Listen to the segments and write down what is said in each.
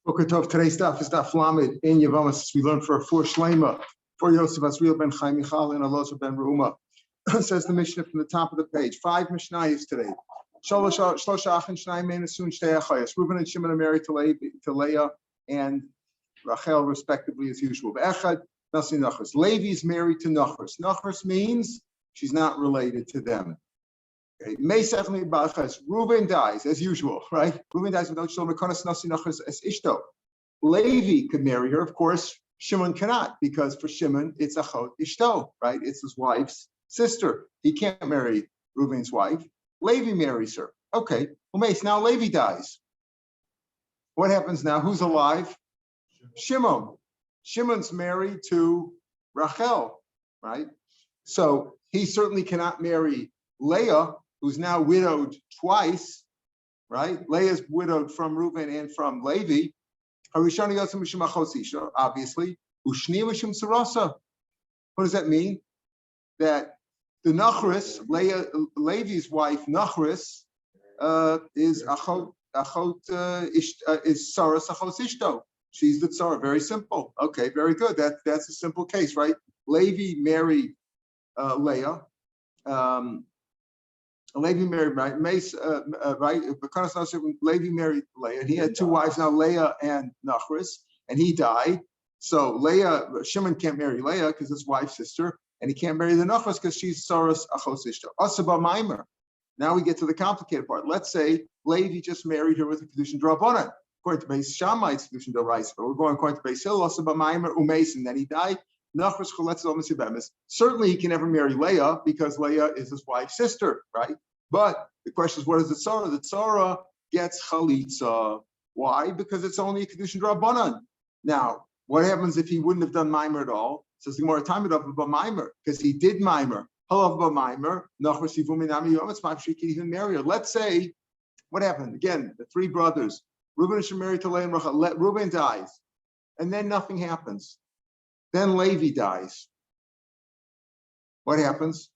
Boker Tov. Today's daf is Daf Lamed in Yevmot. We learned for Shlema, for Yosef Asriel ben Chaim Michal and Elazar ben Reuma. Says the Mishnah from the top of the page. 5 Mishnayos today. Shlosha Achin Shnai Men Asun Shtei Achayos. Reuben and Shimon are married to Leah and Rachel, respectively, as usual. Echad Nasi Nachos. Levi is married to Nachos. Nachos means she's not related to them. Okay. Reuben dies as usual, right? Reuben dies without children. Levi could marry her, of course. Shimon cannot, because for Shimon it's achot ishto, right? It's his wife's sister. He can't marry Reuben's wife. Levi marries her. Okay. Well, now Levi dies. What happens now? Who's alive? Shimon. Shimon's married to Rachel, right? So he certainly cannot marry Leah, who's now widowed twice, right? Leah's widowed from Reuben and from Levi. Obviously. What does that mean? That the Nachris, Levi's wife, Nachris, is Saras Achos Ishto. She's the Tsar. Very simple. Okay, very good. That's a simple case, right? Levi married Leah. Levi married right? Levi married Leah, and he had two wives now, Leah and Nachris, and he died. So Shimon can't marry Leah because it's wife's sister, and he can't marry the Nachris because she's Saras Achos Ishto. Asaba Maimer. Now we get to the complicated part. Let's say Levi just married her with a Kedushin Drabanan. According to Beis Shammai, it's Kedushin Doraisa, but we're going according to Beis Hill. Asaba Maimer Umeis, and then he died. Certainly he can never marry Leah because Leah is his wife's sister, right? But the question is, what is the tzara? The tzara gets chalitza. Why? Because it's only a kedushin drabanan. Now, what happens if he wouldn't have done mimer at all? Says the Gemara, time it up about mimer, because he did mimer. Halav ba mimer, nachor sivumi nami yometz ma'afshi can even marry her. Let's say, what happened? Again, the three brothers, Reuben is married to Leah and Rachel. Reuben dies, and then nothing happens. Then Levi dies. What happens?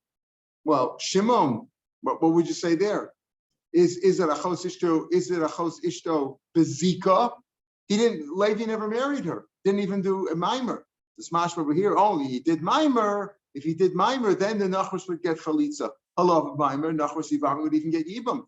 Well, Shimon, what would you say there? Is it achos ishto? Is it achos ishto bezika? Levi never married her. Didn't even do a mimer. The smash over here, only he did mimer. If he did mimer, then the nachros would get chalitza. Hello, mimer, nachros yivam would even get yibam.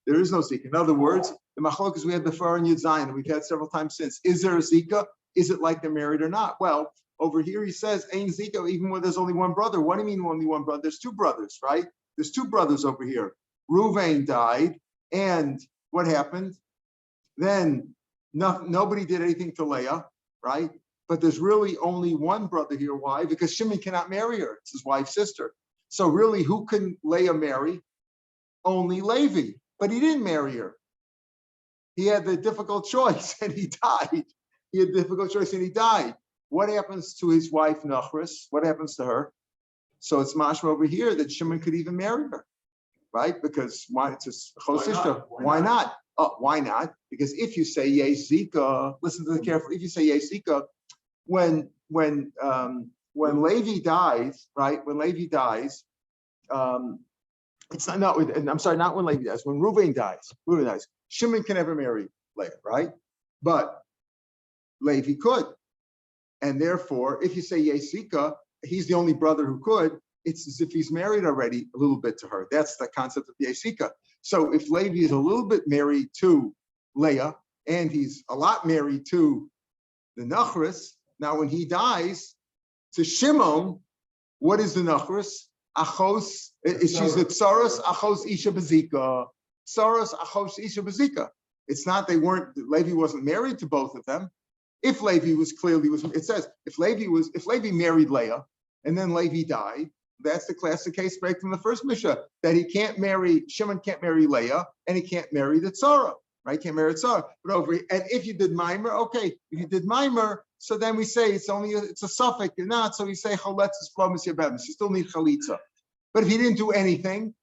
There is no zika. In other words, the machlokas we had before in Yud Zayin, and we've had several times since. Is there a zika? Is it like they're married or not? Well, over here he says, ain't zika, even when there's only one brother. What do you mean only one brother? There's two brothers, right? There's two brothers over here. Reuven died, and what happened? Then nobody did anything to Leah, right? But there's really only one brother here. Why? Because Shimon cannot marry her. It's his wife's sister. So really, who can Leah marry? Only Levi. But he didn't marry her. He had the difficult choice and he died. He had the difficult choice and he died. What happens to his wife, Nachris? What happens to her? So it's mashma over here that Shimon could even marry her, right? Because why? It's a chosishta. Why not? Why not? Because if you say yesh zika, listen to the careful. If you say yesh zika, when Levi dies, right? When Levi dies, it's not when Levi dies. When Reuven dies, Shimon can never marry Leah, right? But Levi could, and therefore, if you say Yesika, he's the only brother who could. It's as if he's married already a little bit to her. That's the concept of Yesika. So if Levi is a little bit married to Leah, and he's a lot married to the Nachris, now when he dies to Shimon, what is the Nachris? Achos, she's the Tsaros Achos Isha Bezika. Tsaros Achos Isha Bezika. It's not Levi wasn't married to both of them. If Levi it says if Levi married Leah and then Levi died, that's the classic case break from the first Mishnah, that Shimon can't marry Leah and he can't marry the Tzara, right? Can't marry Tzara. And if you did mimer, okay, if you did mimer, so then we say it's a suffix, not, so we say chaletz is flomis yabem. You still need chalitza. But if he didn't do anything,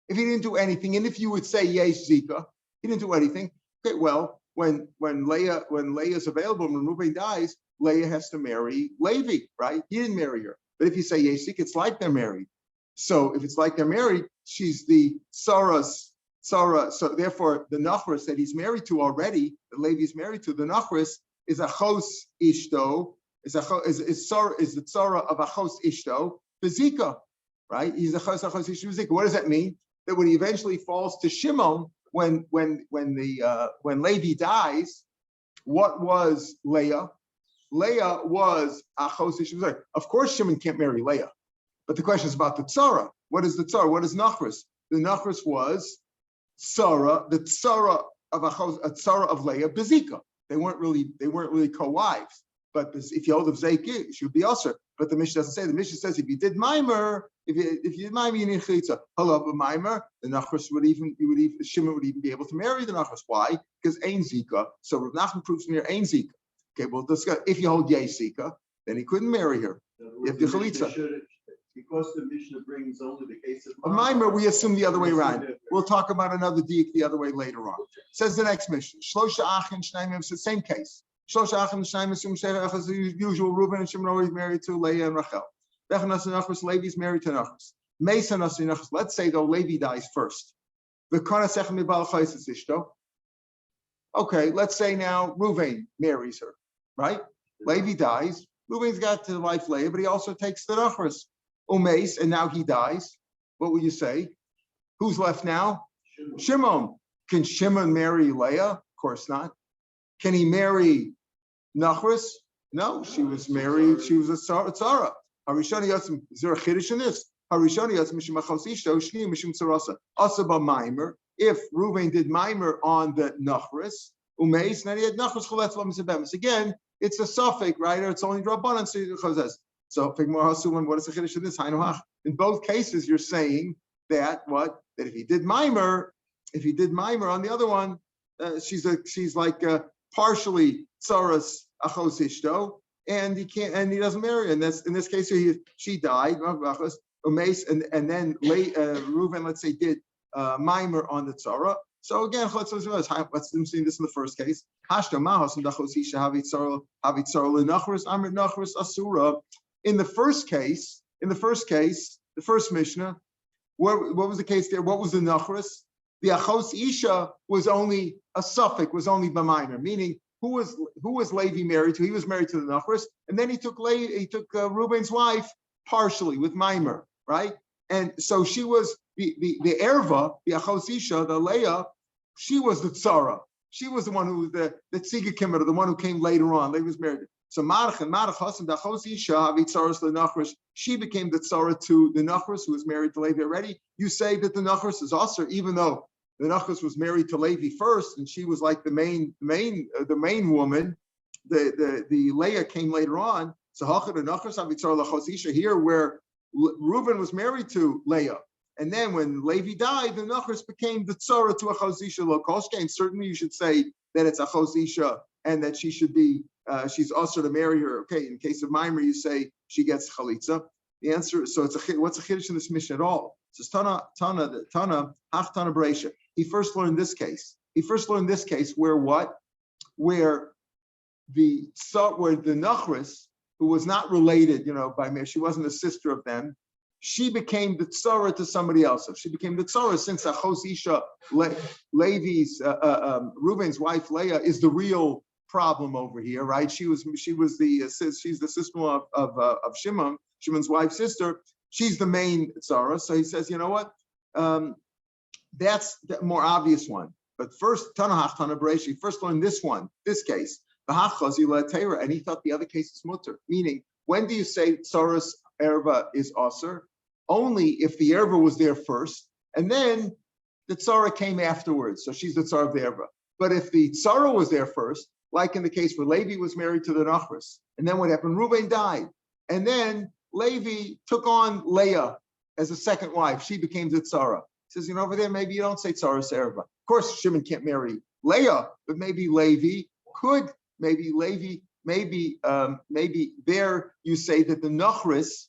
and if you would say yesh zika, he didn't do anything. Okay, well, when Leah's available, when Reuben dies, Leah has to marry Levi, right? He didn't marry her. But if you say yesh zika, it's like they're married. So if it's like they're married, she's the Sarah's Tzara. So therefore, the Nachris that he's married to already, the Levi is married to, the Nachris is Achos Ishto, is the Tzara of Achos Ishto, Bezika, right? He's Achos Ishto Bezika. What does that mean? That when he eventually falls to Shimon, when Levi dies, what was Leah? Leah was Achos Ishto Bezika. Of course, Shimon can't marry Leah, but the question is about the Tzara. What is the Tzara? What is Nachris? The Nachris was Tzara, the Tzara of a Tzara of Leah, Bezika. They weren't really co-wives. But if you hold of Zayki, she would be usher. But the Mishnah doesn't say. The Mishnah says if you did Maimer, if you did Maimer, you need Chalitza. Hello, but Maimer, the Nachris Shimon would even be able to marry the Nachris. Why? Because Ein Zika. So Rav Nachman proves near Ein Zika. Okay, well discuss. If you hold Yei Zika, then he couldn't marry her. If the Chalitza. Because the Mishnah brings only the case of Maimer, we assume the other way around. We'll talk about another diik the other way later on. Says the next Mishnah. Shlosha Achin Shnaim, it's the same case. Shlosha Achin Shnaim, as usual, Reuben and Shimon is married to Leah and Rachel. Bechanas Nachris, Levi is married to Nachris. Mesa Nachris. Let's say though Levi dies first. Okay, let's say now Reuven marries her, right? Levi dies. Reuven's got the wife Leah, but he also takes the Nachris. Umeis, and now he dies. What will you say? Who's left now? Shimon. Can Shimon marry Leah? Of course not. Can he marry Nachris? No, she was married. She was a Tzara. Harishani Yatzim. Is there a chiddush in this? Harishani Yatzim Mishum Achos Ishto Shni Mishum Tzarasa. Asaba Maimer. If Reuven did Maimer on the Nachris, Umeis, then he had Nachris Choletz Lam. Again, it's a suffix, right? Or it's only Rabbanan. So, what is the chiddush in this? In both cases, you're saying that what? That if he did Maimer on the other one, she's like partially Tzaras Achos Ishto, and he doesn't marry her. And that's in this case, she died, and then Reuven, let's say, did Maimer on the Tzara. So again, let's see this in the first case. In the first case, the first Mishnah, what was the case there? What was the Nachris? The Achos Isha was only a suffix, was only B'Maimer, meaning who was Levi married to? He was married to the Nachris, and then he took Reuben's wife partially with Maimer, right? And so she was the Erva, the Achos Isha, the Leah. She was the Tzara. She was the one who was the Tziga Kimmer, the one who came later on. Levi was married. So she became the Tzara to the Nachris, who was married to Levi already. You say that the Nachris is Aser, even though the Nachris was married to Levi first, and she was like the main woman. The Leah came later on. So here, where Reuben was married to Leah, and then when Levi died, the Nachris became the Tzara to Achos Isha Lokoshke. And certainly you should say that it's Achos Isha and that she should be. She's also to marry her. Okay, in case of Maimer, you say she gets chalitza. The answer is, so what's a chiddush in this mission at all? It says Tana Breisha. He first learned this case. Where the Nachris, who was not related, by me, she wasn't a sister of them. She became the tzara to somebody else. She became the tzara since Achos Isha, Levi's, Reuven's wife Leah, is the real problem over here, right? She's the sister of Shimon's wife's sister. She's the main tzara. So he says, you know what? That's the more obvious one. But first, Tana Breshi, first learn this case. And he thought the other case is mutter. Meaning, when do you say tzaras erva is aser? Only if the erva was there first, and then the tzara came afterwards. So she's the tzara of the erva. But if the tzara was there first, like in the case where Levi was married to the Nachris, and then what happened? Reuben died, and then Levi took on Leah as a second wife. She became the tzara. He says, over there, maybe you don't say tzara serva. Of course, Shimon can't marry Leah, but maybe Levi could. Maybe there you say that the Nachris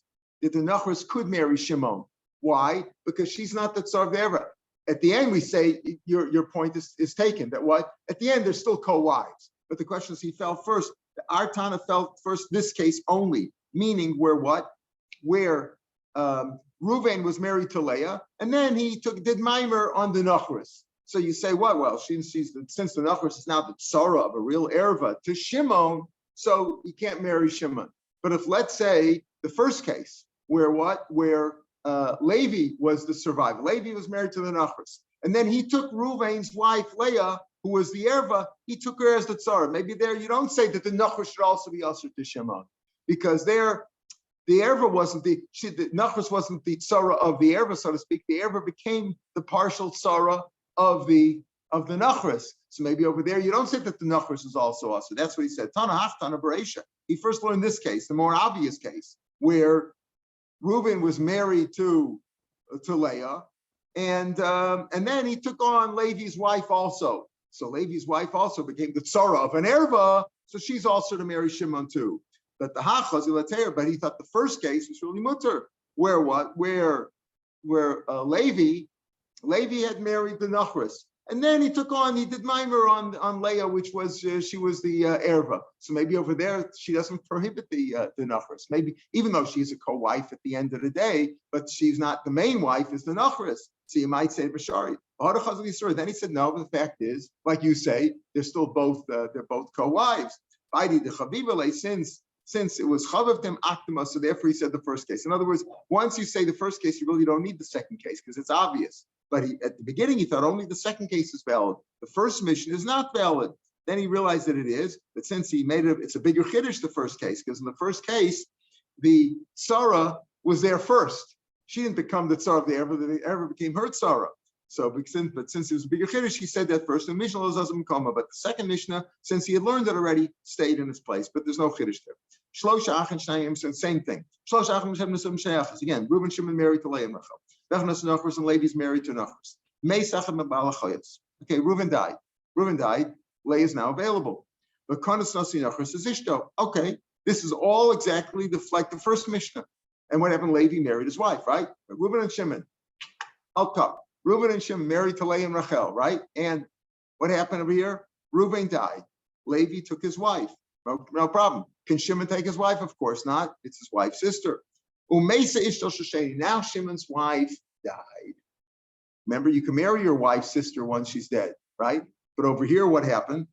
could marry Shimon. Why? Because she's not the tzara serva. At the end, we say your point is taken. That what? At the end, they're still co-wives. But the question is, he fell first. The Artana fell first. This case only, meaning where what? Where Reuven was married to Leah, and then he did Maimer on the Nachris. So you say what? Well, since the Nachris is now the tzara of a real erva to Shimon, so you can't marry Shimon. But if let's say the first case where Levi was the survivor, Levi was married to the Nachris, and then he took Reuven's wife Leah, who was the erva, he took her as the tzara. Maybe there you don't say that the Nachris should also be also to Shimon, because there the erva wasn't the Nachris wasn't the tzara of the erva, so to speak. The erva became the partial tzara of the Nachris. So maybe over there you don't say that the Nachris is also. That's what he said. Tana Haftana Bereisha. He first learned this case, the more obvious case, where Reuven was married to Leah, and then he took on Levi's wife also. So Levi's wife also became the tzara of an erva, so she's also to marry Shimon too. But the hachaz ilater, but he thought the first case was really mutter, where Levi had married the Nachris, and then he did Maimer on Leah, which was she was the erva. So maybe over there she doesn't prohibit the Nachris. Maybe even though she's a co-wife at the end of the day, but she's not the main wife. Is the Nachris? So you might say Bashari. Then he said no. But the fact is, like you say, they're still both co-wives. Since it was Chavavtim Aktima, so therefore he said the first case. In other words, once you say the first case, you really don't need the second case because it's obvious. But at the beginning, he thought only the second case is valid. The first mission is not valid. Then he realized that it is. But since he made it, it's a bigger chiddush, the first case, because in the first case, the tzara was there first. She didn't become the tzara of the erva became her tzara. So, but since it was a bigger chiddush, he said that first. And Mishnah doesn't come, but the second Mishnah, since he had learned it already, stayed in its place. But there's no chiddush there. Shlosha Achin Shnayim, same thing. Shlosha Achin Shnayim Shayachas. Again, Reuben Shimon married to Leah and Rachel. Bechnas Nachris and Levi's married to Nachris. Meisachem Balachayas. Okay, Reuben died. Leah is now available. But Kanas Nasi Nachris is Ishto. Okay, this is all exactly like the first Mishnah. And what happened? Levi married his wife, right? Reuben and Shimon. Al-Kap. Reuben and Shimon married to Leah and Rachel, right? And what happened over here? Reuben died. Levi took his wife. No problem. Can Shimon take his wife? Of course not. It's his wife's sister. Umesa Ishtal Shosheni. Now Shimon's wife died. Remember, you can marry your wife's sister once she's dead, right? But over here, what happened?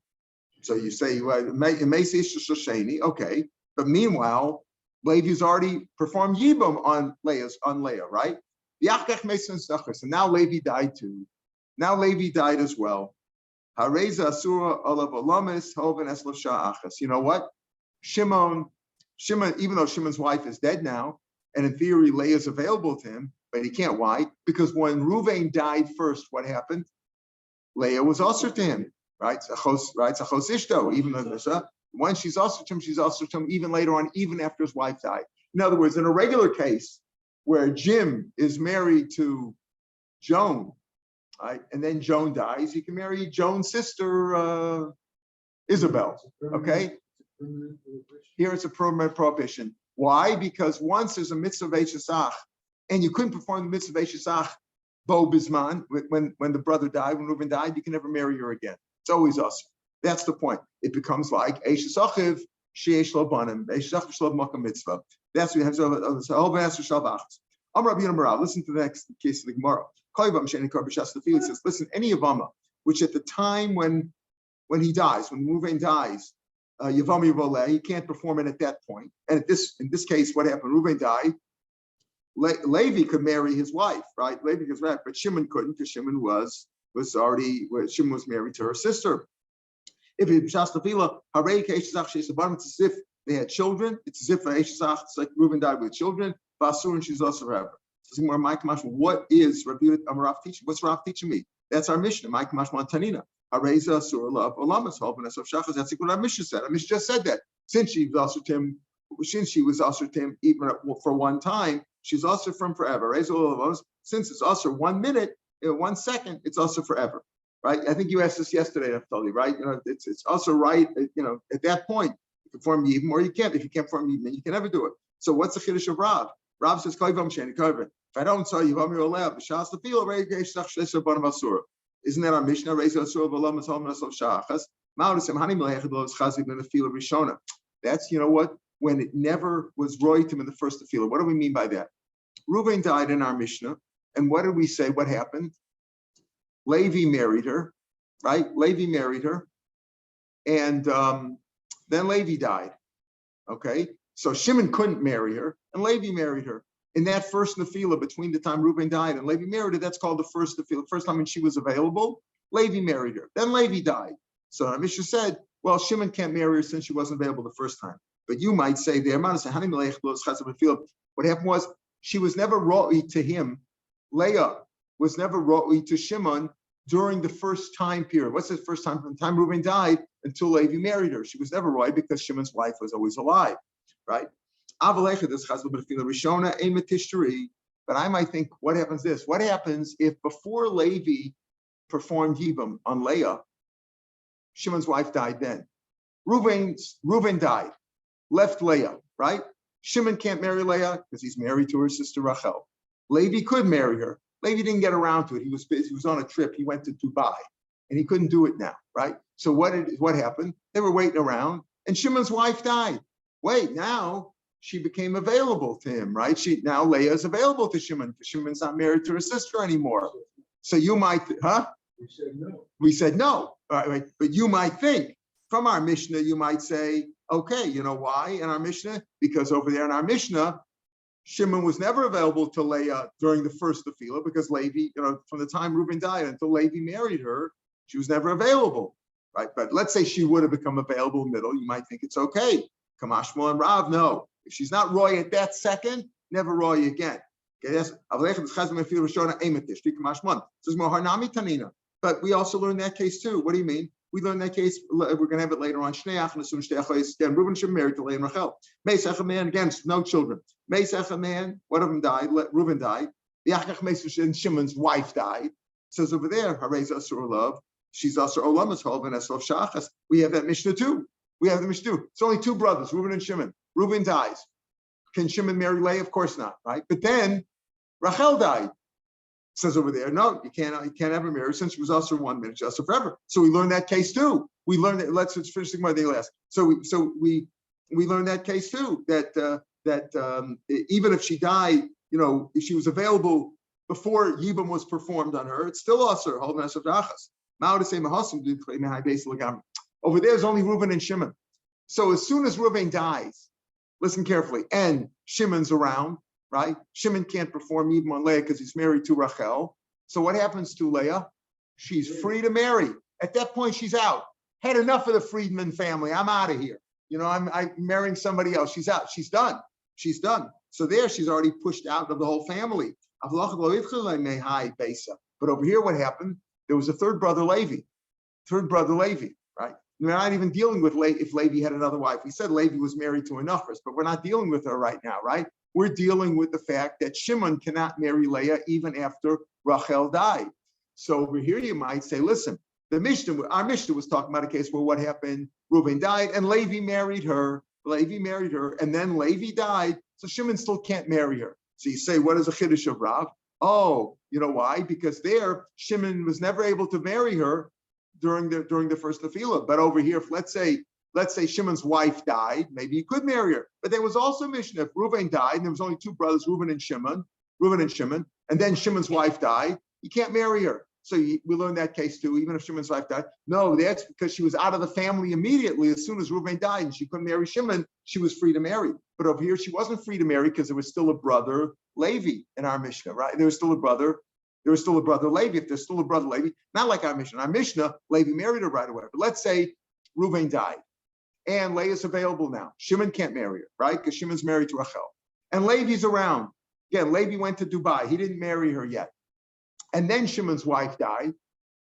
So you say, Umesa Ishtal Shosheni. Okay. But meanwhile, Levi's already performed Yibam on Leah, right? And now Levi died too. Now Levi died as well. You know what? Shimon, even though Shimon's wife is dead now, and in theory Leah is available to him, but he can't. Why? Because when Reuven died first, what happened? Leah was also to him, right? Even though when she's also to him, even later on, even after his wife died. In other words, in a regular case where Jim is married to Joan, right, and then Joan dies, he can marry Joan's sister, Isabel. Okay. Here it's a permanent prohibition. Why? Because once there's a mitzvah v'eshesach, and you couldn't perform the mitzvah v'eshesach bo bisman, when the brother died, when Reuben died, you can never marry her again. It's always us. That's the point. It becomes like eshesachiv sheyesh lo banim, eshesachiv shlo makam mitzvah. That's what we have. So whole answer shalvachs. Amar Rabbi Yonah, listen to the next case of the Gemara. It says, listen, any Yavama, which at the time when he dies, when Reuven dies, Yavama Yavole, he can't perform it at that point. And in this case, what happened? Reuven died. Levi could marry his wife, right? Levi could marry, but Shimon couldn't because Shimon was married to her sister. If it's as if they had children, it's as if it's like Reuven died with children. Basur, and she's also forever. What is Rav teaching? What's Rav teaching me? That's our mission. Mike Mashman Tanina. Areza Surah of Olamas, Holbaness of Shachas. That's what our mission said. Our mission just said that. Since she was also him even for one time, she's also from forever. Since it's also 1 minute, 1 second, it's also forever. Right? I think you asked this yesterday, I've told you, right? It's also right, at that point, you can form Yibam or you can't. If you can't form Yibam, you can never do it. So what's the Chiddush of Rav? Rav says, if I don't tell you, isn't that our Mishnah? That's, what? When it never was roitim in the first tefillah. What do we mean by that? Reuven died in our Mishnah. And what did we say? What happened? Levi married her, right? Levi married her. And then Levi died. Okay. So Shimon couldn't marry her, and Levi married her. In that first Nephila, between the time Reuben died and Levi married her, that's called the first Nephila. First time when she was available, Levi married her. Then Levi died. So Mishnah said, well, Shimon can't marry her since she wasn't available the first time. But you might say there, what happened was she was never ro'i to him. Leah was never ro'i to Shimon during the first time period. What's the first time? From the time Reuben died until Levi married her. She was never ro'i because Shimon's wife was always alive, right? But I might think, what happens this? What happens if before Levi performed Yibam on Leah, Shimon's wife died then? Reuben died, left Leah, right? Shimon can't marry Leah because he's married to her sister Rachel. Levi could marry her. Levi didn't get around to it. He was busy. He was on a trip. He went to Dubai, and he couldn't do it now, right? So what happened? They were waiting around, and Shimon's wife died. Wait, now she became available to him, right? Now Leah is available to Shimon because Shimon's not married to her sister anymore. So you might, We said no. We said no, right? But you might think from our Mishnah, you might say, okay, you know why in our Mishnah? Because over there in our Mishnah, Shimon was never available to Leah during the first Tefillah because Levi, from the time Reuben died until Levi married her, she was never available, right? But let's say she would have become available in the middle, you might think it's okay. Kamashmo and Rav, no. If she's not roy at that second, never roy again. Okay, that's but we also learned that case too. What do you mean? We learned that case. We're going to have it later on. Again, Reuben should marry to Leah and Rachel. Meisach a man, again, no children. Meisach a man, one of them died. Reuben died. And Shimon's wife died. It says over there, Harez Asur Olav. She's Asur Olam as Hov and Asur Shachas. We have that Mishnah too. We have the Mishnah too. It's only two brothers, Reuben and Shimon. Reuben dies. Can Shimon marry Leah? Of course not, right? But then Rachel died. It says over there, no, you can't ever marry since she was also 1 minute, just forever. So we learned that case too. We learned that. Let's finish the Gemara last. So we learned that case too. That even if she died, if she was available before Yibam was performed on her, it's still also hold on to over there is only Reuben and Shimon. So as soon as Reuben dies, listen carefully, and Shimon's around, right? Shimon can't perform Yibam on Leah because he's married to Rachel. So what happens to Leah? She's free to marry. At that point, she's out. Had enough of the Friedman family. I'm out of here. I'm marrying somebody else. She's out. She's done. She's done. So there, she's already pushed out of the whole family. But over here, what happened? There was a third brother, Levi. Right? We're not even dealing with if Levi had another wife. We said Levi was married to a Nachris, but we're not dealing with her right now, right? We're dealing with the fact that Shimon cannot marry Leah even after Rachel died. So over here, you might say, listen, our Mishnah was talking about a case where what happened? Reuben died and Levi married her, and then Levi died, so Shimon still can't marry her. So you say, what is a chiddush of Rav? Oh, you know why? Because there, Shimon was never able to marry her during the first Tefillah. But over here, if let's say Shimon's wife died, maybe he could marry her. But there was also Mishnah, if Reuben died, and there was only two brothers, Reuben and Shimon, and then Shimon's wife died, he can't marry her. So we learned that case too, even if Shimon's wife died. No, that's because she was out of the family immediately. As soon as Reuben died and she couldn't marry Shimon, she was free to marry. But over here, she wasn't free to marry because there was still a brother, Levi, in our Mishnah, right? There was still a brother Levi. If there's still a brother Levi, not like our Mishnah. Our Mishnah, Levi married her right away. But let's say Reuben died and Leah's available now. Shimon can't marry her, right? Because Shimon's married to Rachel. And Levi's around. Again, Levi went to Dubai. He didn't marry her yet. And then Shimon's wife died.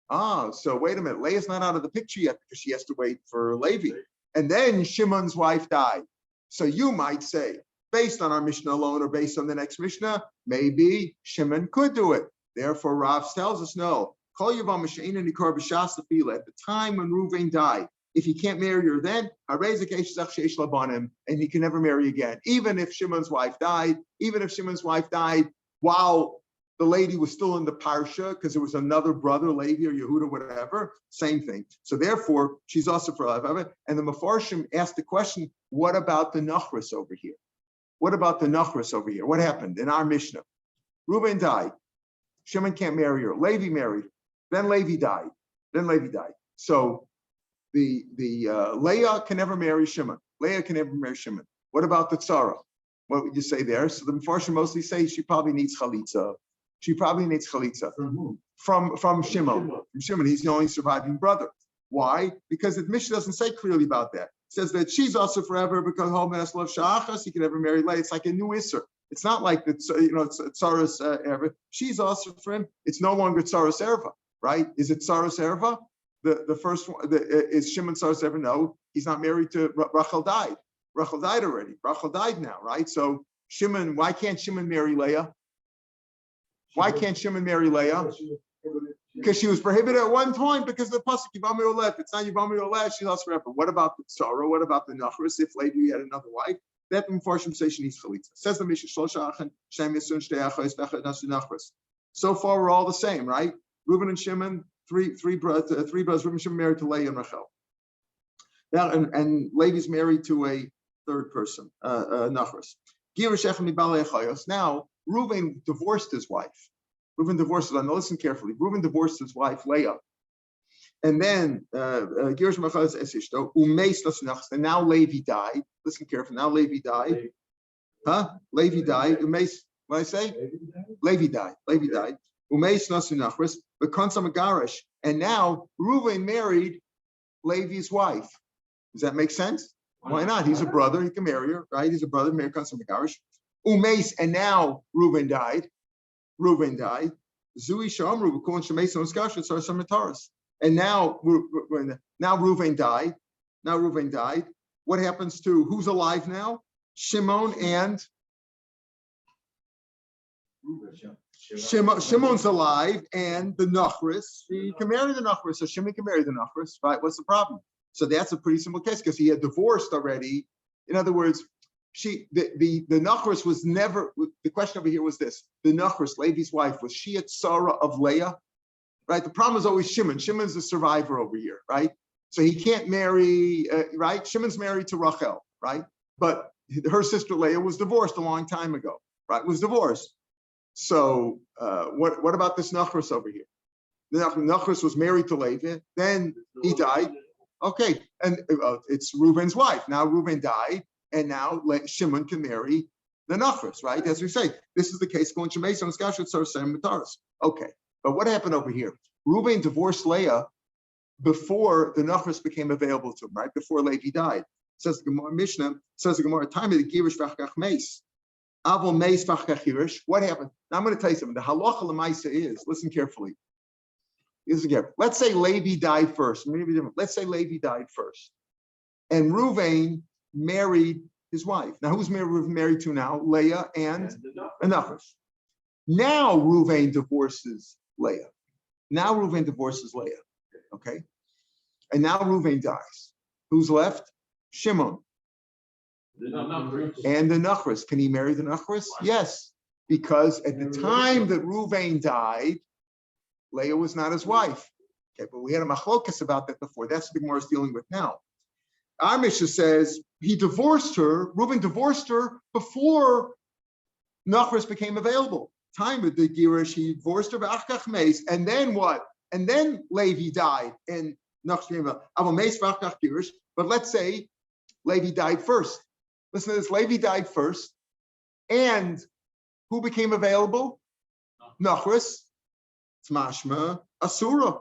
So wait a minute. Leah's not out of the picture yet because she has to wait for Levi. And then Shimon's wife died. So you might say, based on our Mishnah alone or based on the next Mishnah, maybe Shimon could do it. Therefore, Rav tells us no. At the time when Reuven died, if he can't marry her then, and he can never marry again. Even if Shimon's wife died while the lady was still in the parsha, because there was another brother, Levi or Yehuda, whatever, same thing. So therefore, she's also for life. And the Mefarshim asked the question, what about the Nachris over here? What happened in our Mishnah? Reuben died. Shimon can't marry her. Levi married her. Then Levi died. So the Leah can never marry Shimon. What about the Tzara? What would you say there? So the Mefarshim mostly say she probably needs chalitza. From whom? From Shimon. From Shimon, he's the only surviving brother. Why? Because the Mishnah doesn't say clearly about that. It says that she's also forever because Homenas love Shachas, he can never marry Leah. It's like a new Isser. It's not like the it's Tsaras Erva. She's also for him. It's no longer Tsaras Erva, right? Is it Tsaras Erva? The first one is Shimon Tsaras Erva? No, he's not married to Rachel. Died already. Rachel died now, right? So Shimon, why can't Shimon marry Leah? Why can't Shimon marry Leah? Because she was prohibited at one point because of the pasuk Yibamot Olef. It's not Yibamot Olef. She's also forever. What about the Tzara? What about the Nachris? If Levi had another wife, that the Mefarshim say she needs chalitza. Says the Mishnah Shlosha Achen Shem Yisun Shtei Achos V'Echad Nasu Nachris. So far we're all the same, right? Reuben and Shimon, three brothers. Reuben and Shimon married to Leah and Rachel. Now and Levi's married to a third person, Nachris. Now Reuben divorced his wife. Now listen carefully. Reuben divorced his wife, Leah. And then, and now Levi died. Listen carefully. Now Levi died. Levi died. What did I say? Levi died. And now Reuben married Levi's wife. Does that make sense? Why not? He's a brother. He can marry her, right? He's a brother. Married Kansam Megarish. And now Reuben died. Zui Shamru B'Kol Shemeis Oskashet Sar Samataris. And now Reuven died. What happens to who's alive now? Shimon and Shimon's alive, and the Nachris. He can marry the Nachris, so Shimon can marry the Nachris, right? What's the problem? So that's a pretty simple case because he had divorced already. In other words, the Nachris was never. The question over here was this: the Nachris, Levi's wife, was she a Tzara of Leah? Right. The problem is always Shimon. Shimon's the survivor over here, right? So he can't marry, right? Shimon's married to Rachel, right? But her sister Leah was divorced a long time ago, right? Was divorced. So what about this Nachris over here? The Nachris was married to Levi, then he died. Okay, and it's Reuben's wife. Now Reuben died, and now Shimon can marry the Nachris, right? As we say, this is the case going to Shemais on Skashut Sarasem Mataris. Okay, but what happened over here? Reuben divorced Leah before the Nachris became available to him, right? Before Levi died. Says the Gemara Mishnah, says the Gemara, time of the Girish Vachkach Meis. Avol Meis Vachkach Girish. What happened? Now I'm going to tell you something. The halacha l'maisa is, listen carefully. Let's say Levi died first. Let's say Levi died first. And Reuven married his wife. Now, who's Reuven married to now? Leah and Nachris. Now Reuven divorces Leah. Okay? And now Reuven dies. Who's left? Shimon. And the Nachris. Can he marry the Nachris? Yes. Because at the time that Reuven died, Leah was not his wife. Okay, but we had a machlokas about that before. That's what the Gemara is dealing with now. Our Mishnah says he divorced her, Reuben divorced her before Nachris became available. Time of the Girish, he divorced her, and then what? And then Levi died, and Nachris became available. But let's say Levi died first. Listen to this, Levi died first, and who became available? Nachris. It's mashma Asura.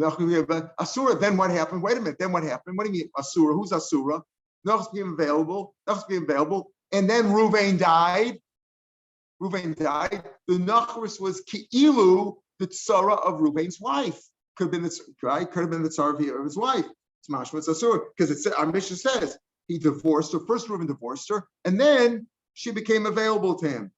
Asura. Then what happened? Wait a minute. Then what happened? What do you mean Asura? Who's Asura? Nachris became available. And then Reuven died. The Nachris was Ki'ilu, the tzara of Reuven's wife. Could have been the right. Could have been the tzara of his wife. It's mashma. It's Asura because our Mishnah says he divorced her. First, Reuven divorced her, and then she became available to him.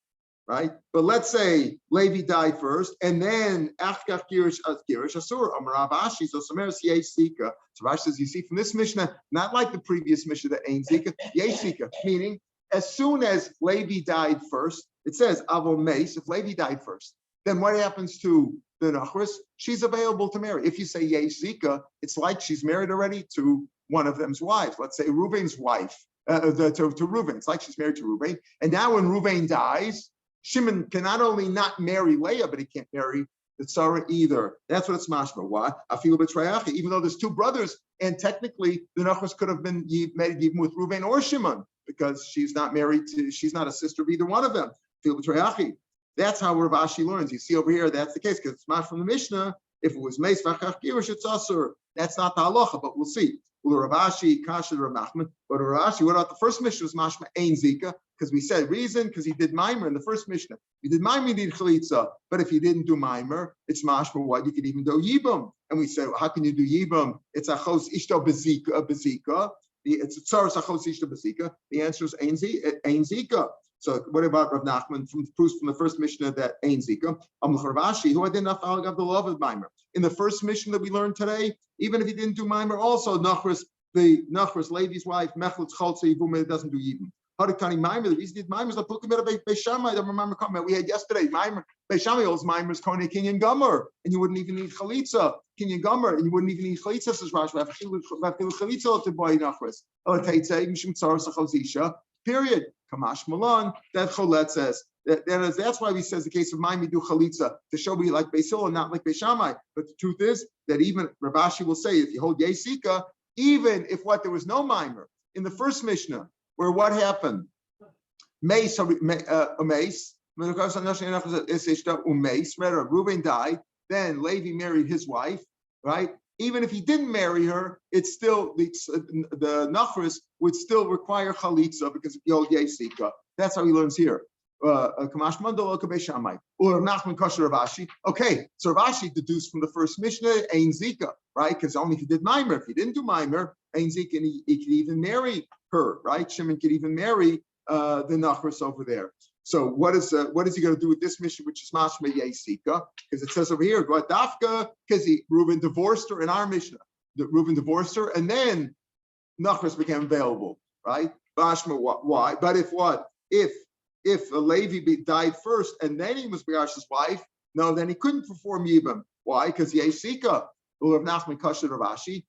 Right, but let's say Levi died first, and then Achkach Girish Asur Amar Abashi. So Sameres Yesh Zika. So Rashi says, you see from this Mishnah, not like the previous Mishnah that ain't Zika, Yesh Zika, meaning as soon as Levi died first, it says Avol Meis. If Levi died first, then what happens to the Nachris? She's available to marry. If you say Yesh Zika, it's like she's married already to one of them's wives. Let's say Reuven's wife to Reuven. It's like she's married to Reuven, and now when Reuven dies, Shimon can not only not marry Leah, but he can't marry the tzara either. That's what it's mashma. Why? I feel betrayachi. Even though there's two brothers, and technically the nachos could have been made even with Reuven or Shimon, because she's not married to, she's not a sister of either one of them. Feel betrayachi. That's how Rav Ashi learns. You see over here, that's the case, because it's not from the Mishnah. If it was meis v'achach girish, it's asur. That's not the halacha, but we'll see. Rav Ashi, Kasha, Rav Nachman. But Rav Ashi, what about the first Mishnah was mashma ein zika? Because we said reason, because he did mimer in the first Mishnah. He did mimer, he did chalitza. But if he didn't do mimer, it's mashma what? You could even do yibam. And we said, how can you do yibam? It's achos ishto bezika. It's a tzaras achos ishto bezika. The answer is ein zika. So what about Rav Nachman from the proofs from the first Mishnah that ein zika? Rav Ashi, who I did not follow the love of mimer. In the first Mishnah that we learned today, even if he didn't do mimer, also Nachris, Levi's wife, Mechletz Cholze Yivum, doesn't do yibam. Hadikani mimer, the reason he did mimer is the book of Beishamai. I don't remember comment we had yesterday. Mimer, Beishamai holds mimer's Kone Kinyan Gomer, and you wouldn't even need chalitza, Kinyan Gomer, and you wouldn't even need chalitza, says Rashi. Chalitza to boy Nachris. Period. Kamash Malan, that Cholet says. That's why he says the case of Maimi do Chalitza, to show we like Beisil and not like Beishamai. But the truth is that even Rav Ashi will say, if you hold Yesika, even if what there was no mimer in the first Mishnah, where what happened? Reuben died, then Levi married his wife, right? Even if he didn't marry her, it's still the Nachris would still require Chalitza because of Yod Yesika. That's how he learns here. Kamash Mandal Okabe or Nachman Kosher Rav Ashi. Okay, so Rav Ashi deduced from the first Mishnah Ein Zika, right? Because only if he did mimer. If he didn't do mimer, Ein Zika, and he could even marry her, right? Shimon could even marry the Nachris over there. So what is he going to do with this mission, which is Mashma Yesika? Because it says over here, Dafka, because Reuben divorced her in our Mishnah. Reuben divorced her, and then Nachris became available, right? Mashma, why? But if a Levi died first and then he was Be'ash's wife, no, then he couldn't perform Yibam. Why? Because Yesika, Rav Nachman Kasher Rav Ashi,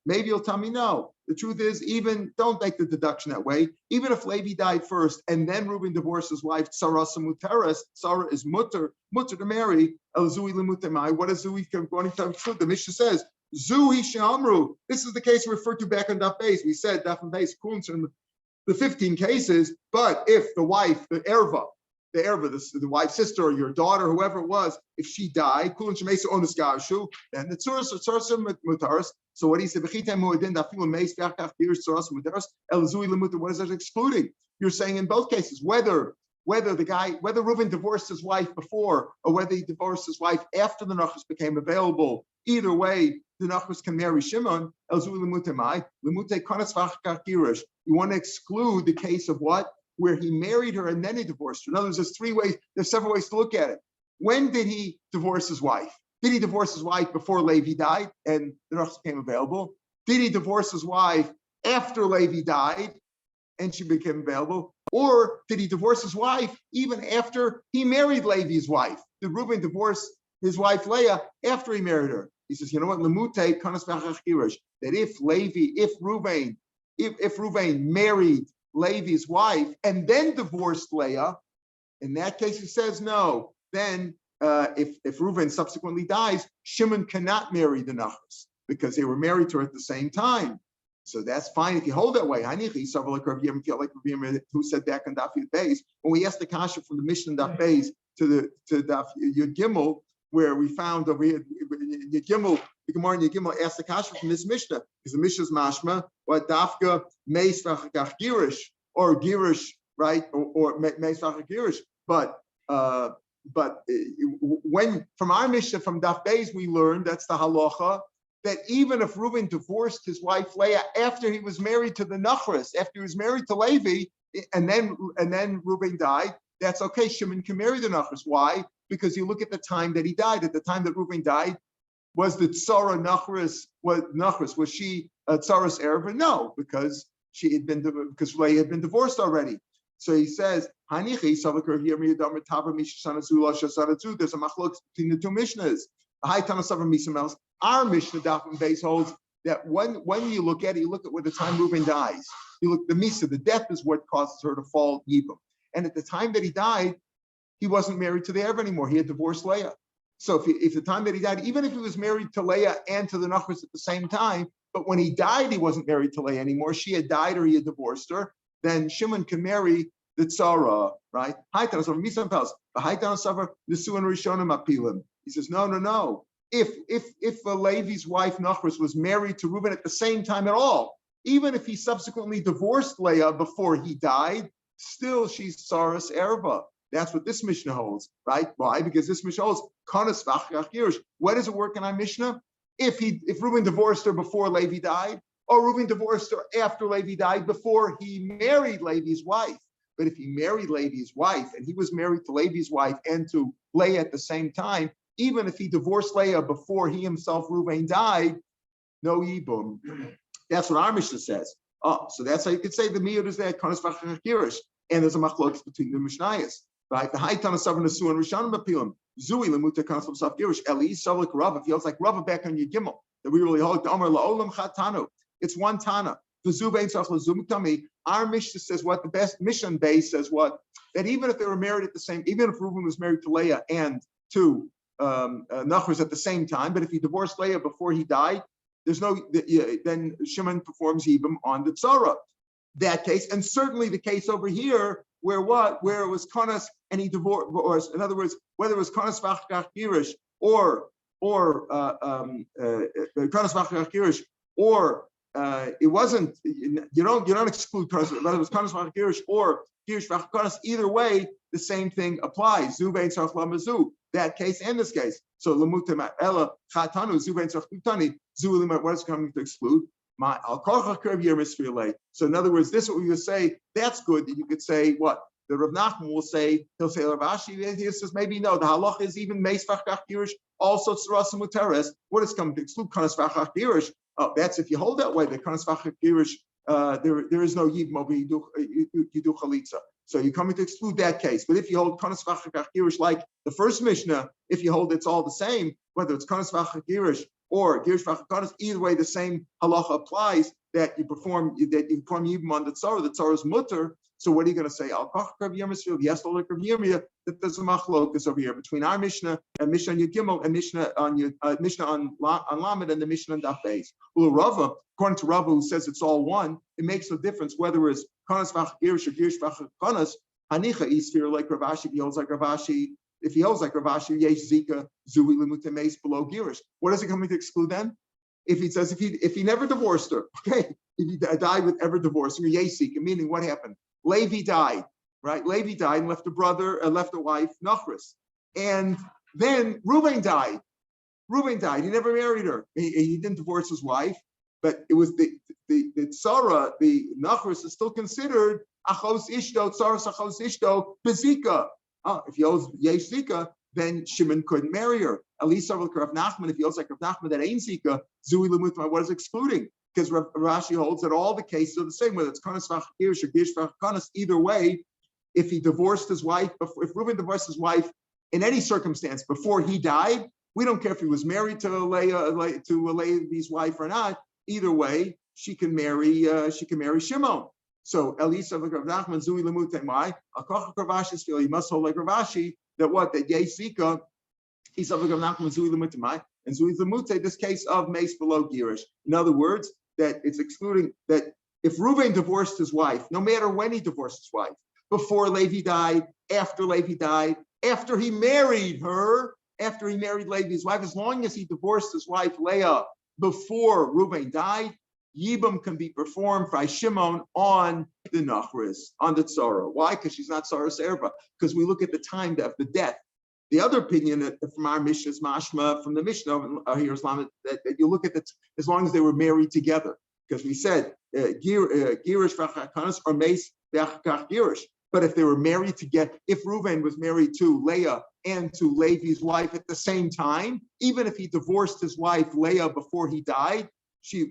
maybe you'll tell me no. The truth is, even don't make the deduction that way. Even if Levi died first and then Reuben divorced his wife, Sarah Muteres, Sarah is mutter to marry. El Zui Lemutemai. What is Zui going to tell? The Mishnah says, Zui Shamru. This is the case referred to back on Daf Beis. We said Daf and Beis, the 15 cases, but if the wife, the erva, the wife's sister or your daughter, whoever it was, if she died, then the tzuras mutaris. So what he said, what is that excluding? You're saying in both cases, whether Reuven divorced his wife before or whether he divorced his wife after the Nachas became available, either way, the Nachas can marry Shimon. You want to exclude the case of what? Where he married her and then he divorced her. In other words, there's several ways to look at it. When did he divorce his wife? Did he divorce his wife before Levi died and the Nachas became available? Did he divorce his wife after Levi died and she became available? Or did he divorce his wife even after he married Levi's wife? Did Reuben divorce his wife Leah after he married her? He says, you know what? That if Reuben married Levi's wife and then divorced Leah, in that case he says no. Then if Reuben subsequently dies, Shimon cannot marry the Nachas because they were married to her at the same time. So that's fine if you hold that way. Who said back on Daf Yud Beis, when we asked the kasha from the Mishnah Daf Beis to Daf Yud Gimel, where we found over here Yud Gimel, the Gemara in Yud Gimel asked the kasha from this Mishnah, because the Mishnah's mashma, what dafka meis v'achakach girish, or girish, right, or meis v'achakach girish. But when from our Mishnah from Daf Beis we learned that's the halacha, that even if Reuben divorced his wife Leah after he was married to the Nachris, after he was married to Levi, and then Reuben died, that's okay. Shimon can marry the Nachris. Why? Because you look at the time that he died. At the time that Reuben died, was the Tzara Nachris? Was she Tzara's Erva? No, because Leah had been divorced already. So he says, there's a machlok between the two Mishnahs. Our Mishnah Dapim base holds that when you look at it, you look at where the time Reuben dies. You look the Misa, the death is what causes her to fall Yibam. And at the time that he died, he wasn't married to the Erev anymore. He had divorced Leah. So if the time that he died, even if he was married to Leah and to the Nachris at the same time, but when he died, he wasn't married to Leah anymore. She had died or he had divorced her. Then Shimon can marry the Tzara, right? He says, no. If a Levi's wife Nachris was married to Reuben at the same time at all, even if he subsequently divorced Leah before he died, still she's Tzaras Erba. That's what this Mishnah holds, right? Why? Because this Mishnah holds Kanas V'Achach Girish. What does it work in our Mishnah? If Reuben divorced her before Levi died, or Reuben divorced her after Levi died before he married Levi's wife. But if he married Levi's wife and he was married to Levi's wife and to Leah at the same time, even if he divorced Leah before he himself, Reuben, died, no yibum. That's what our Mishnah says. Oh, so that's how you could say the miyud is there, Kanas V'Achach Girish, and there's a machlokes between the Mishnayos. Right, the high ton of seven Nesu and Rishonim appealing. Zui lemuta kanas l'saf girish. Eli savlik Rav. It feels like Rav back on your gimel that we really hold. Omer la'olam chatanu. It's one tana. The zubein tzach l'zumtami. Our Mishnah says what the best Mishnah base says what that even if they were married at the same, even if Reuben was married to Leah and to Nachris at the same time, but if he divorced Leah before he died, there's no then Shimon performs Yibam on the Tzara. That case, and certainly the case over here. Where it was Kanas and he divorced, or in other words, whether it was Kanas V'Achach Girish or Kanas V'Achach Girish, or it wasn't. You don't exclude Kanas, whether it was Kanas V'Achach Girish or Girish V'Achach Kanas. Either way, the same thing applies. Zu Bein Tzarech Lamazu. That case and this case. So Lamutem Ella Chatanu Zu Bein Tzarech Lutani Zu Limit. What is coming to exclude? So in other words, this is what we would say. That's good that you could say what the Rav Nachman will say. He'll say Rav Ashi. He says maybe no. The halach is even meis v'achach girish also tzarasim muteres. What is coming to exclude kanas v'achach girish? Oh, that's if you hold that way. The kanas v'achach girish. There is no yibmo, but you do chalitza. So you're coming to exclude that case. But if you hold kanas v'achach girish like the first Mishnah, if you hold it's all the same, whether it's kanas v'achach girish or Girish V'Achakanas, either way, the same halacha applies that you perform Yibam on the Tzara is mutter. So what are you going to say? Al Kach Rav Yirmiyah, yes, Rav Yirmiyah, that there's a machlokas over here between our Mishnah and Mishnah on Yud Gimel and Mishnah on Lamed and the Mishnah on Daf Beis. Well, Rava, according to Rava, who says it's all one, it makes no difference whether it's Kanas V'Achach Girish or Girish V'Achakanas. Hanicha Isfir like Rav Ashi, he holds like Rav Ashi. If he holds like Rav Ashi, Yesh Zika, Zui Limute Meis below Girish. What is it coming to exclude then? If he says if he never divorced her, okay, if he died with ever divorcing her, Yesh Zika, meaning what happened? Levi died, right? Levi died and left a wife, Nachris. And then Reuben died. He never married her. He didn't divorce his wife, but it was the Tzara, the Nachris is still considered Achos Ishto, Tzaras Achos Ishto, Bezika. If he owes Yesh Zika, then Shimon couldn't marry her. At least Rav Nachman, if he owes like Rav Nachman that ain't Zika, Zui Lemutma, what is excluding? Because Rashi holds that all the cases are the same, whether it's Kanas V'Achach Girish or Girish V'Achach Kanas, either way, if he divorced his wife, if Reuben divorced his wife in any circumstance before he died, we don't care if he was married to Levi's wife or not. Either way, she can marry Shimon. So Elisa Rav Nachman Zui Lemute Mai Akach Ravashi feel you must hold like Ravashi that Yesh Zika he's of Rav Nachman Zui Lemute Mai and Zui Lemute this case of Mace below Girish. In other words, that it's excluding that if Reuben divorced his wife, no matter when he divorced his wife, before Levi died, after Levi died, after he married Levi's wife, as long as he divorced his wife Leah before Reuben died, Yibam can be performed by Shimon on the Nachris, on the Tzara. Why? Because she's not Tzaras Erba. Because we look at the time of the death. The other opinion from our Mishnah is Mashma, from the Mishnah here is that you look at as long as they were married together. Because we said Girish V'Achakanas or Meis V'Achakach Girish. But if they were married together, if Reuven was married to Leah and to Levi's wife at the same time, even if he divorced his wife Leah before he died,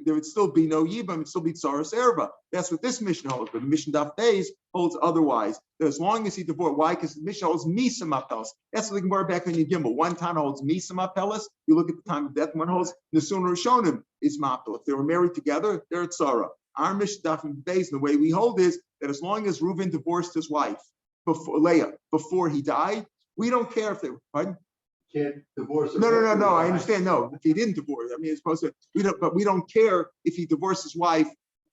there would still be no Yibam, it would still be Tzaras Erba. That's what this Mishnah holds, but the Mishnah Daf Beis holds otherwise. That as long as he divorced, why? Because the Mishnah holds Misa Mapelis. That's what we can borrow back on your Gimel. One time holds Misa Mapelis. You look at the time of death, one holds Nesun Rishonim is Mapel. If they were married together, they're at Tzara. Our Mishnah Daf Beis, the way we hold is that as long as Reuven divorced his wife, before Leah, before he died, We don't care if they, pardon? Can't divorce. No. I understand. No, if he didn't divorce, I mean, it's supposed to. We don't care if he divorced his wife,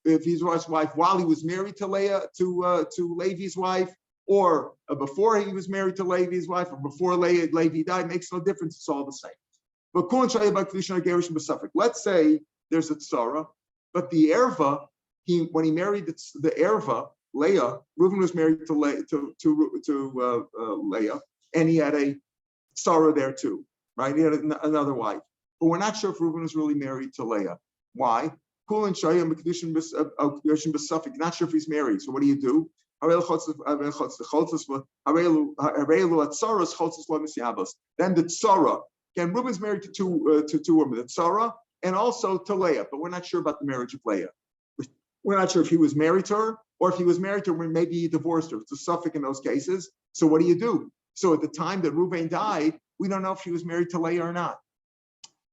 if he divorced his wife while he was married to Leah, to Levi's wife, or before he was married to Levi's wife, or before Levi died. Makes no difference. It's all the same. But let's say there's a tzara, but the erva, when he married the erva, Leah, Reuben was married to Leah, and he had a tzara there too, right? He had another wife, but we're not sure if Reuben was really married to Leah. Why? You're not sure if he's married. So what do? Then the tzara. Again, Reuben's married to two women, the tzara and also to Leah, but we're not sure about the marriage of Leah. We're not sure if he was married to her, or if he was married to her, maybe he divorced her. It's a suffix in those cases. So what do? So at the time that Reuben died, we don't know if he was married to Leah or not.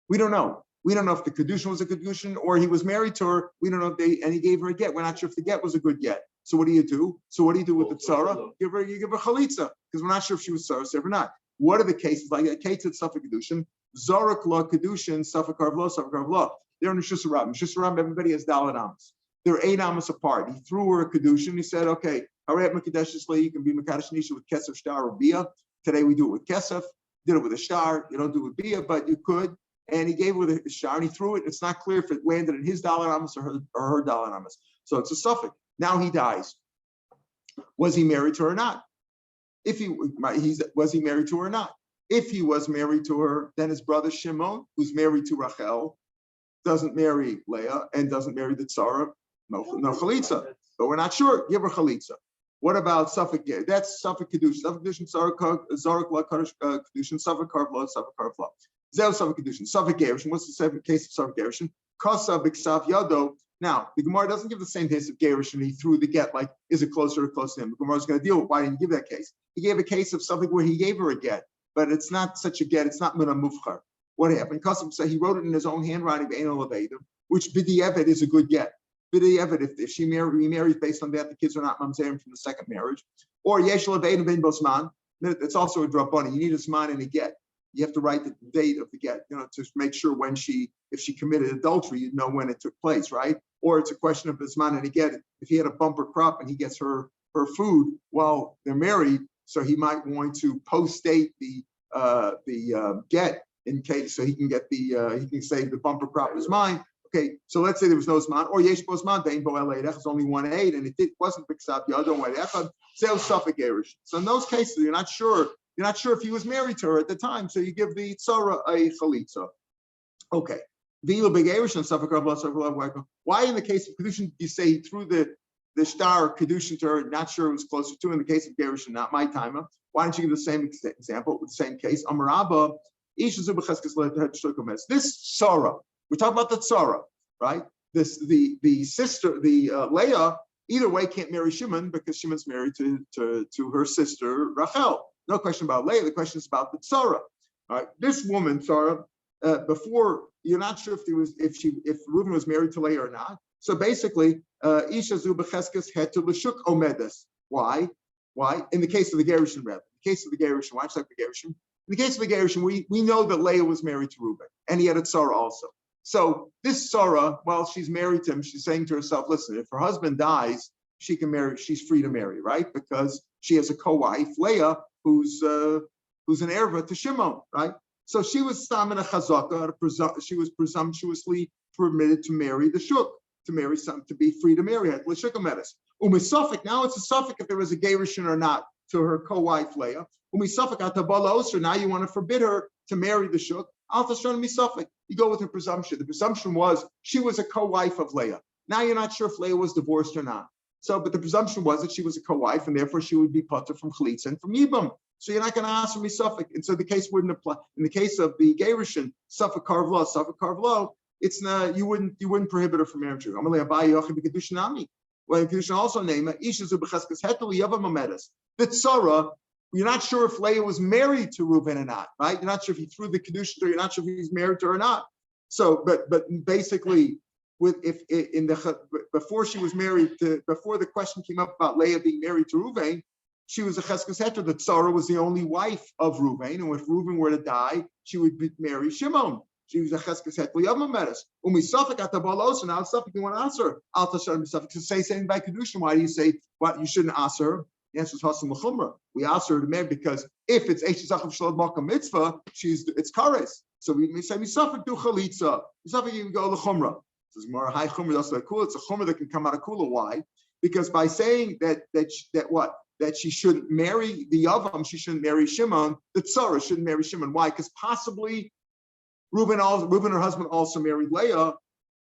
We don't know. We don't know if the kedushin was a kedushin or he was married to her. We don't know if and he gave her a get. We're not sure if the get was a good get. So what do? So what do you do with the tzara? You give her chalitza, because we're not sure if she was tzara or not. What are the cases like? A case at suffix kedushin, zorak law kedushin, suffix karvlo, suffix karvlo. They're in the Shusarab. Shusarab, everybody has dalet amos. They're 8 amos apart. He threw her a kedushin. He said, okay, Harayat Mekadesh, you can be Mekadesh Nisha with Kesef, Shtar, or Bia. Today we do it with Kesef. Did it with a Shtar. You don't do it with Bia, but you could. And he gave her with a Shtar, and he threw it. It's not clear if it landed in his dalet amos or her dalet amos. So it's a suffix. Now he dies. Was he married to her or not? Was he married to her or not? If he was married to her, then his brother Shimon, who's married to Rachel, doesn't marry Leah and doesn't marry the tzara. No chalitza, but we're not sure. Give her chalitza. What about suffix? That's suffix kedushin. Suffix kedushin, zarak la kedushin, suffix karvla, suffix karvla. Zel suffix kedushin, suffix gerushin. What's the case of suffix gerushin? Kasa b'ksav yado. Now the Gemara doesn't give the same case of gerushin. He threw the get. Like, is it closer or close to him? The Gemara is going to deal with why didn't he give that case? He gave a case of something where he gave her a get, but it's not such a get. It's not mina mufchar. What happened? Kasa, he wrote it in his own handwriting, which b'di'evet is a good get. If he marries based on that, the kids are not mamzerim from the second marriage. Or yesh levein ben bosman. It's also a drabani. You need a zman and a get. You have to write the date of the get, to make sure if she committed adultery, you know when it took place, right? Or it's a question of the zman and a get. If he had a bumper crop and he gets her food while they're married, so he might want to post-date the get in case, so he can get he can say the bumper crop is mine. Okay, so let's say there was no zman, or yesh bo zman, vein bo eleidach is only 1/8, and it wasn't b'ksav yado echad, sales suffix gerish. So in those cases, you're not sure if he was married to her at the time, so you give the tzara a chalitza. Okay, v'ila begerish and suffix karvla, suffix. Why in the case of kedushin you say he threw the star kedushin to her, not sure it was closer to? In the case of gerish, not my timer. Why don't you give the same example with the same case? Amarabba, this tzara. We're talking about the tzara, right? The sister, Leah, either way can't marry Shimon because Shimon's married to her sister Rachel. No question about Leah. The question is about the tzara. All right, this woman tzara. Before, you're not sure if Reuben was married to Leah or not. So basically, Isha zu b'cheskes het to l'shuk omedes. Why? In the case of the Gerushin, rather. In the case of the Gerushin, why like the Gerushin? In the case of the Gerushin, we know that Leah was married to Reuben, and he had a tzara also. So this tzara, while she's married to him, she's saying to herself, listen, if her husband dies, she can marry, she's free to marry, right? Because she has a co-wife, Leah, who's an erva to Shimon, right? So she was stamina chazaka, she was presumptuously permitted to marry the shuk, to be free to marry her. Umisafik, now it's a suffix if there was a gerushin or not to her co-wife Leah. Umisafik atabala osir, now you want to forbid her to marry the shuk. You go with her presumption. The presumption was she was a co-wife of Leah. Now you're not sure if Leah was divorced or not. So, but the presumption was that she was a co-wife, and therefore she would be putter from chalitza and from yibam. So you're not going to ask for misafik, and so the case wouldn't apply. In the case of the gerushin, suffix karvlo, it's not, you wouldn't prohibit her from marriage. Well, kedushin also name it ishazu b'cheskes hetel yavam amedes. The tzara. You're not sure if Leah was married to Reuben or not, right? You're not sure if he threw the kedushin, or you're not sure if he's married to her or not. So, but basically, before she was married, before the question came up about Leah being married to Reuben, she was a cheskes heter. The tzara was the only wife of Reuven, and if Reuven were to die, she would marry Shimon. She was a cheskes heter. Yavma meres. Suffolk at the balos, and now Suffolk you want to answer. Alta Shalom Suffolk to say something by kedushin. Why do you say what you shouldn't answer? The answer is Hasim L'chumra. We answer to marry because if it's Eish Zachav Shalom Malka Mitzvah, it's kares. So we say we suffer do chalitza. We suffer you go L'chumra. This is more high chumra. That's like cool. It's a chumra that can come out of kula. Why? Because by saying that she shouldn't marry the Yavam, she shouldn't marry Shimon. The Tzara shouldn't marry Shimon. Why? Because possibly Reuben, her husband, also married Leah.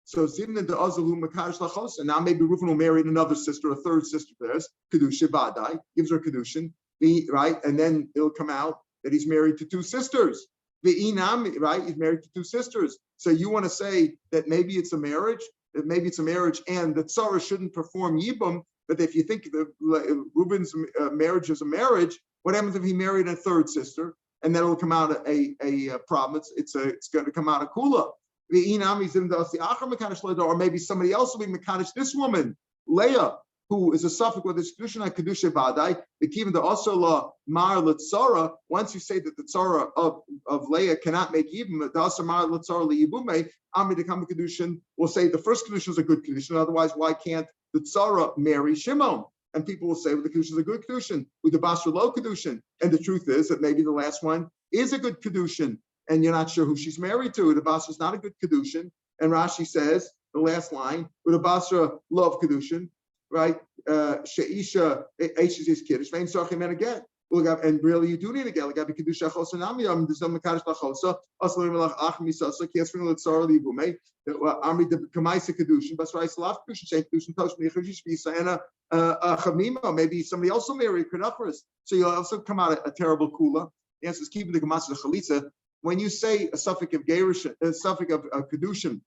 So Zimna de Azalu Makash Lachos, and now maybe Reuben will marry another sister, a third sister to theirs, Kedusha Vadai, gives her Kedushin, right? And then it'll come out that he's married to two sisters. Ve'inam, right? He's married to two sisters. So you want to say that maybe it's a marriage, and the Tzara shouldn't perform Yibum, but if you think that Reuben's marriage is a marriage, what happens if he married a third sister? And then it'll come out a problem. It's going to come out of Kula. Or maybe somebody else will be Mekadosh this woman, Leah, who is a suffix with this Kedusha and Kedusha Vadai. Even the Asala Mar L'Tzara, once you say that the Tzara of Leah cannot make Yibum, the Asala Mar L'Tzara L'Yibume, Ami the Kama Kedushin will say the first Kedushin is a good Kedushin. Otherwise, why can't the Tzara marry Shimon? And people will say, well, the Kedushin is a good Kedushin, with the Basra low Kedushin. And the truth is that maybe the last one is a good Kedushin, and you're not sure who she's married to. The Basra is not a good Kedushin. And Rashi says, the last line, with the Basra love Kedushin, right? Sheisha, Eishes is Kiddush, Vein Sochim and again. And really, you do need a get. Like, Kedusha Chosanami, there's no Makadosh Lachosa, Aslim Lach Achmisasa, Kiesrin Litzar Libume, Amri de Kamaisa Kedushin, Basrai Slav Kedushin, Shank Kedushin, Tosh Michajish, Visana, Chamima, maybe somebody else will marry Kedufras. So you'll also come out a terrible Kula. The answer is keeping the Gematz of Chalitza. When you say a suffix of Gerish, a suffix of Kedushin,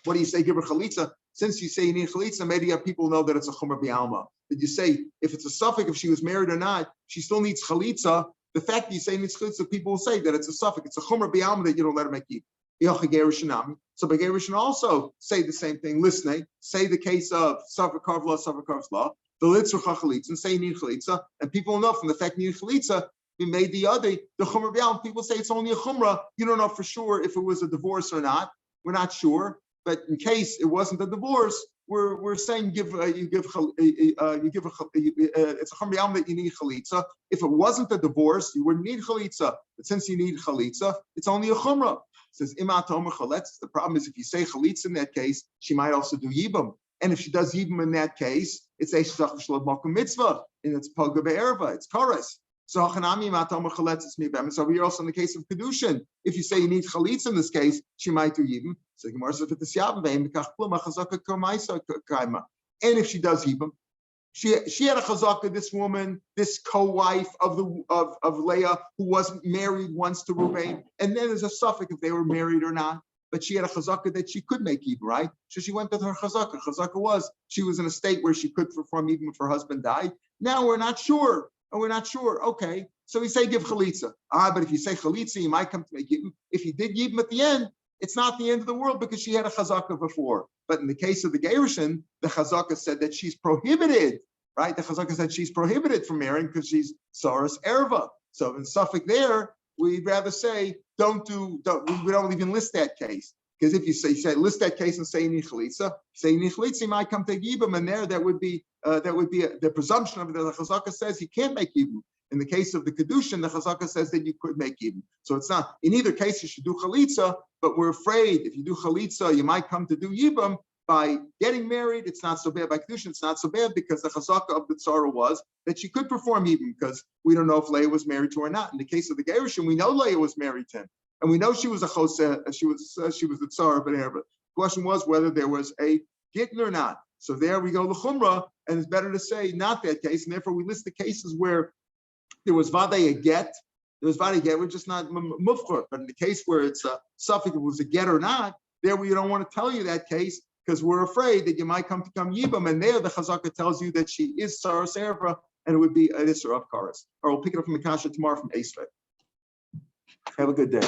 what do you say? Give her Chalitza. Since you say you need Chalitza, maybe people know that it's a Chomer B'Alma. Did you say if it's a suffix, if she was married or not, she still needs Chalitza? The fact that you say needs Chalitza, people will say that it's a suffix. It's a Chomer B'Alma that you don't let her make Yib. So by Gerish also say the same thing. Listening, say the case of Suffolk Karvla, the Litzur Chalitza, and say you need Chalitza, and people will know from the fact you need Chalitza. We made the Chumrah B'Alma. People say it's only a Chumrah. You don't know for sure if it was a divorce or not. We're not sure, but in case it wasn't a divorce, we're saying it's a Chumrah B'Alma that you need Chalitza. If it wasn't a divorce, you wouldn't need Chalitza. But since you need Chalitza, it's only a Chumrah. It says Imat Omer Chaletz. The problem is if you say Chalitza in that case, she might also do Yibam. And if she does Yibam in that case, it's Eish Zach Shalom Malka Mitzvah, and it's Poga Be'erva, it's Kares. So we're also in the case of Kedushin. If you say you need Chalitza in this case, she might do Yibam. So Gemara says, and if she does Yibam, she had a chazaka, this woman, this co-wife of Leah, who wasn't married once to Reuven, and then there's a suffix if they were married or not. But she had a chazaka that she could make Yibam, right? So she went with her chazaka. Chazaka was she was in a state where she could perform Yibam if her husband died. Now we're not sure. And we're not sure. Okay, so we say give chalitza. But if you say chalitza, you might come to make yibum. If you did yibum at the end, it's not the end of the world because she had a chazaka before. But in the case of the Gerushin, the chazaka said that she's prohibited, right? The chazaka said she's prohibited from marrying because she's Saras Erva. So in Suffolk there, we'd rather say we don't even list that case. Because if you say list that case and say you need chalitza, you might come to yibum, and there that would be the presumption of it. The chazaka says you can't make yibum. In the case of the kedushin, the chazaka says that you could make yibum. So it's not in either case you should do chalitza, but we're afraid if you do chalitza, you might come to do yibum by getting married. It's not so bad by kedushin. It's not so bad because the chazaka of the tzara was that she could perform yibum because we don't know if Leah was married to her or not. In the case of the gerushin, we know Leah was married to him. And we know she was a choseh, she was the tzara, but the question was whether there was a gittin or not. So there we go, the chumrah, and it's better to say not that case, and therefore we list the cases where there was vadei a get, we're just not mufchur. But in the case where it's a suffix, it was a get or not, there we don't want to tell you that case because we're afraid that you might come yibam, and there the chazaka tells you that she is saras erva, and it would be an isra of karas. Or we'll pick it up from the kasha tomorrow from Esrei. Have a good day.